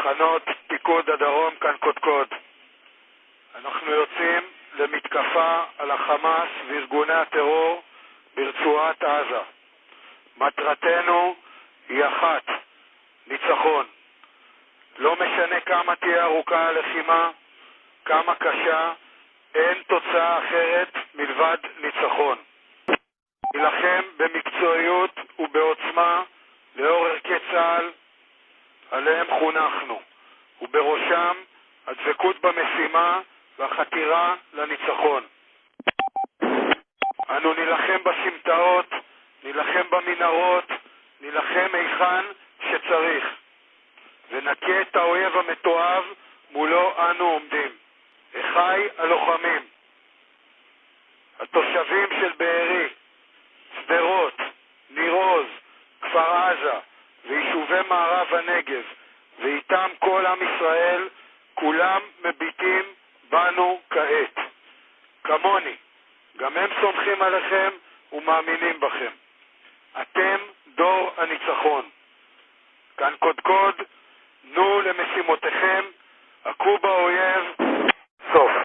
תחנות פיקוד הדרום, כאן קודקוד. אנחנו יוצאים למתקפה על החמאס וארגוני הטרור ברצועת עזה. מטרתנו היא אחת, ניצחון. לא משנה כמה תהיה ארוכה הלחימה, כמה קשה, אין תוצאה אחרת מלבד ניצחון. נילחם במקצועיות ובעוצמה לאור ערכי צה"ל עליהם חונכנו, ובראשם הדבקות במשימה והחתירה לניצחון. אנו נילחם בסמטאות, נילחם במנהרות, נילחם היכן שצריך, ונכה את האויב המתועב מולו אנו עומדים. אחי הלוחמים, התושבים של בארי, שדרות, ניר עוז, כפר עזה ויישובי מערב הנגב, ואיתם כל עם ישראל, כולם מביטים בנו כעת. כמוני, גם הם סומכים עליכם ומאמינים בכם. אתם דור הניצחון. כאן קודקוד, נו למשימותיכם, הכו באויב, סוף.